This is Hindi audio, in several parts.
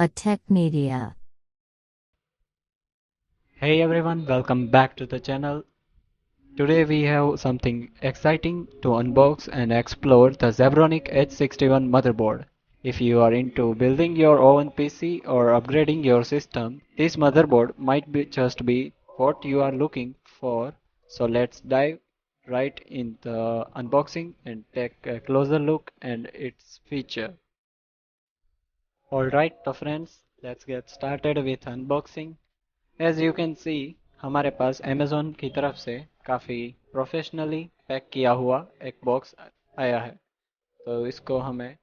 a tech media. Hey everyone, welcome back to the channel. Today we have something exciting to unbox and explore the Zebronics H61 motherboard. If you are into building your own PC or upgrading your system, this motherboard might just be what you are looking for. So let's dive right in the unboxing and take a closer look at its feature. Alright तो friends, let's get started with unboxing. As you can see हमारे पास अमेज़ोन की तरफ से काफ़ी प्रोफेशनली पैक किया हुआ एक बॉक्स आया है। तो इसको हमें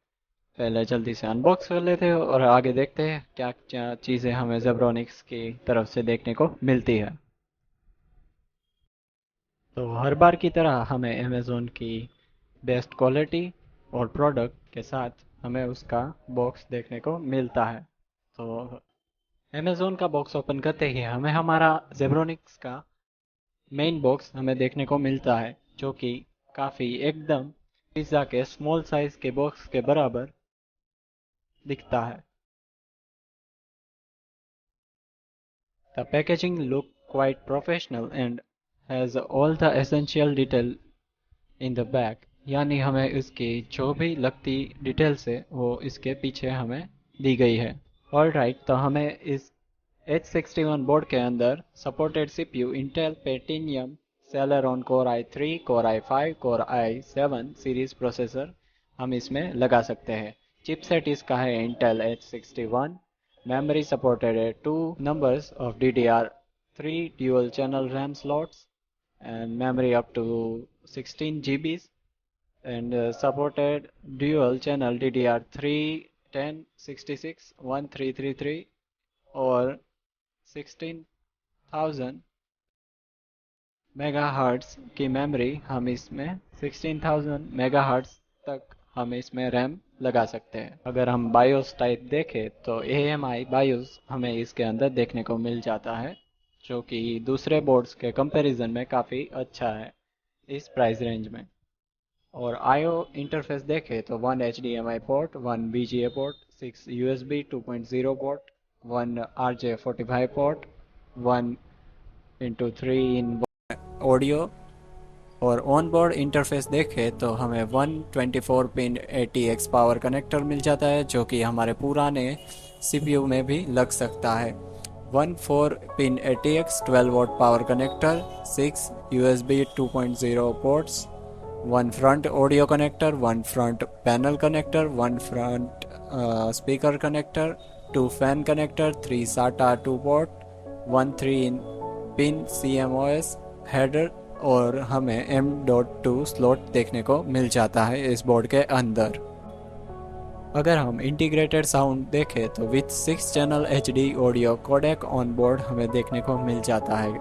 पहले जल्दी से अनबॉक्स कर लेते हैं और आगे देखते हैं क्या क्या चीज़ें हमें जेब्रोनिक्स की तरफ से देखने को मिलती है। तो हर बार की तरह हमें अमेज़ोन की बेस्ट क्वालिटी और प्रोडक्ट के साथ हमें उसका बॉक्स देखने को मिलता है। तो अमेज़ोन का बॉक्स ओपन करते ही हमें हमारा जेब्रोनिक्स का मेन बॉक्स हमें देखने को मिलता है, जो कि काफ़ी एकदम पिज़्ज़ा के स्मॉल साइज के बॉक्स के बराबर दिखता है। The packaging look quite professional and has all the essential detail in the back, यानी हमें इसकी जो भी लगती डिटेल्स है वो इसके पीछे हमें दी गई है। ऑलराइट, तो हमें इस H61 बोर्ड के अंदर supported CPU Intel Platinum Celeron Core i3, Core i5, Core i7 series processor हम इसमें लगा सकते हैं। चिपसेट इसका है Intel H61। मेमोरी सपोर्टेड है 2 numbers of DDR3 dual channel RAM slots and memory up to 16 GB and supported dual channel DDR3 10 66 1333 और 16,000 मेगाहर्ट्ज़ की मेमोरी हम इसमें 16,000 मेगाहर्ट्ज़ तक हम इसमें रैम लगा सकते हैं। अगर हम बायोस टाइप देखें तो AMI बायोस हमें इसके अंदर देखने को मिल जाता है, जो कि दूसरे बोर्ड्स के कंपैरिजन में काफ़ी अच्छा है इस प्राइस रेंज में। और IO इंटरफेस देखें तो 1 HDMI port, 1 BGA port, 6 USB 2.0 port, 1 RJ45 port, 1 into 3 in audio. और ऑन बोर्ड इंटरफेस देखें तो हमें 124 पिन ATX पावर कनेक्टर मिल जाता है, जो कि हमारे पुराने CPU में भी लग सकता है। 14 pin ATX 12 volt power connector, 6 USB 2.0 ports, 1 front audio connector, 1 front panel connector, 1 front speaker connector, 2 fan connector, 3 SATA 2 port, 1 3 pin CMOS header और हमें M.2 स्लॉट देखने को मिल जाता है इस बोर्ड के अंदर। अगर हम इंटीग्रेटेड साउंड देखें तो with 6 channel HD audio codec on board हमें देखने को मिल जाता है,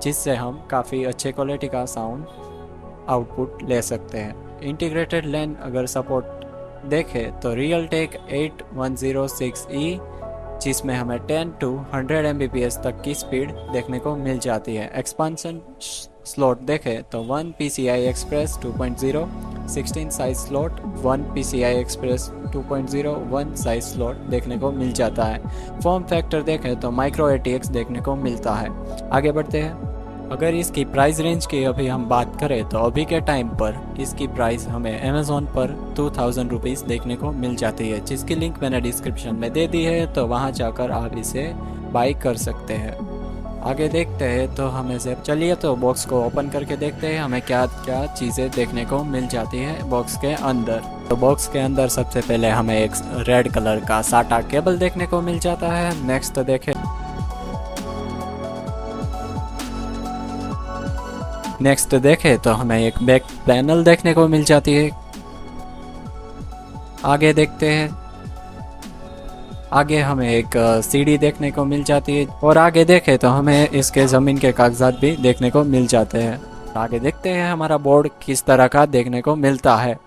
जिससे हम काफ़ी अच्छे क्वालिटी का साउंड आउटपुट ले सकते हैं। इंटीग्रेटेड लैन अगर सपोर्ट देखें तो रियल टेक 8106E, जिसमें हमें 10 to 100 Mbps तक की स्पीड देखने को मिल जाती है। एक्सपांशन स्लॉट देखें तो 1 PCI Express 2.0 16 size slot, 1 PCI Express 2.0 1 size slot देखने को मिल जाता है। फॉर्म फैक्टर देखें तो माइक्रो ATX देखने को मिलता है। आगे बढ़ते हैं। अगर इसकी प्राइस रेंज की अभी हम बात करें तो अभी के टाइम पर इसकी प्राइस हमें अमेज़ोन पर 2000 रुपीज़ देखने को मिल जाती है, जिसकी लिंक मैंने डिस्क्रिप्शन में दे दी है, तो वहां जाकर आप इसे बाई कर सकते हैं। आगे देखते हैं तो हमें से चलिए तो बॉक्स को ओपन करके देखते हैं हमें क्या क्या चीज़ें देखने को मिल जाती है बॉक्स के अंदर। तो बॉक्स के अंदर सबसे पहले हमें एक रेड कलर का SATA केबल देखने को मिल जाता है। नेक्स्ट देखें तो हमें एक बैक पैनल देखने को मिल जाती है। आगे देखते हैं, आगे हमें एक CD देखने को मिल जाती है और आगे देखें तो हमें इसके ज़मीन के कागजात भी देखने को मिल जाते हैं। आगे देखते हैं हमारा बोर्ड किस तरह का देखने को मिलता है।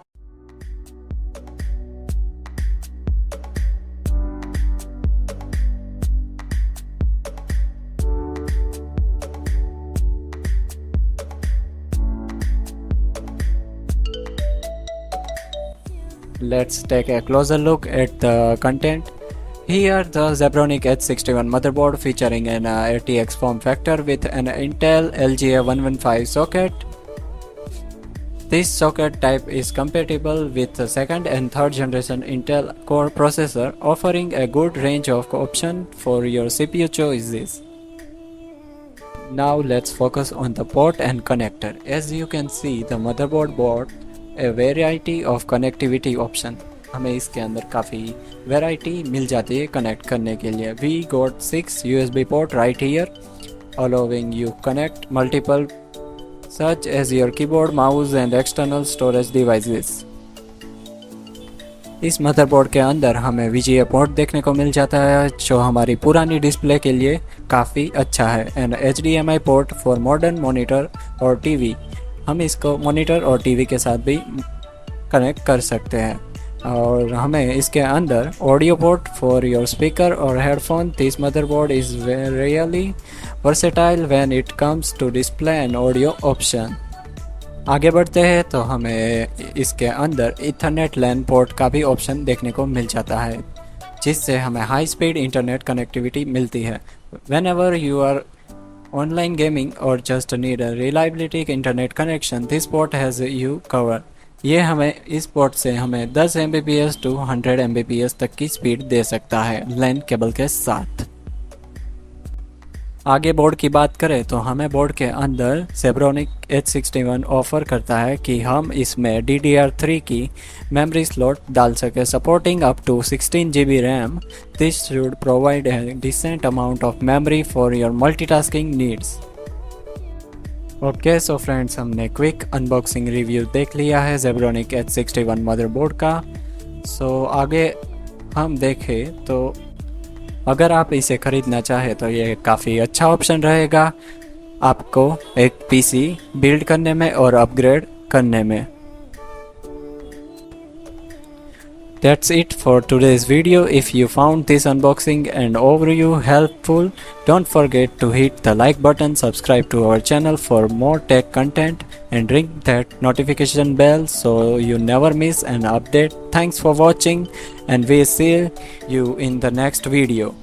Let's take a closer look at the content. Here the Zebronics H61 motherboard featuring an RTX form factor with an Intel LGA 115 socket. This socket type is compatible with the second and third generation Intel Core processor, offering a good range of options for your CPU choices. Now let's focus on the port and connector. As you can see, the motherboard brought a variety of connectivity option. हमें इसके अंदर काफ़ी वैरायटी मिल जाती है कनेक्ट करने के लिए. We got 6 USB port right here, allowing you connect multiple such as your keyboard, mouse and external storage devices. इस मदरबोर्ड के अंदर हमें VGA पोर्ट देखने को मिल जाता है जो हमारी पुरानी डिस्प्ले के लिए काफ़ी अच्छा है, and HDMI port for modern monitor और टीवी. हम इसको मॉनिटर और टीवी के साथ भी कनेक्ट कर सकते हैं. और हमें इसके अंदर audio port for your speaker और headphone. This motherboard is really versatile when it comes to display and audio option. आगे बढ़ते हैं तो हमें इसके अंदर इथरनेट लैन पोर्ट का भी ऑप्शन देखने को मिल जाता है, जिससे हमें हाई स्पीड इंटरनेट कनेक्टिविटी मिलती है. Whenever you are online gaming और just need a reliability internet connection, this port has you covered. ये हमें इस पोर्ट से हमें 10 Mbps to 100 Mbps तक की स्पीड दे सकता है लैन केबल के साथ. आगे बोर्ड की बात करें तो हमें बोर्ड के अंदर Zebronics H61 ऑफर करता है कि हम इसमें DDR3 की मेमोरी स्लॉट डाल सके, supporting up to 16 GB RAM. This should provide a decent amount of memory for your multitasking needs. Okay so friends, हमने क्विक अनबॉक्सिंग रिव्यू देख लिया है Zebronics H61 मदरबोर्ड का. सो आगे हम देखें तो अगर आप इसे ख़रीदना चाहें तो ये काफ़ी अच्छा ऑप्शन रहेगा आपको एक PC बिल्ड करने में और अपग्रेड करने में. That's it for today's video. If you found this unboxing and overview helpful, don't forget to hit the like button, subscribe to our channel for more tech content and ring that notification bell so you never miss an update. Thanks for watching and we'll see you in the next video.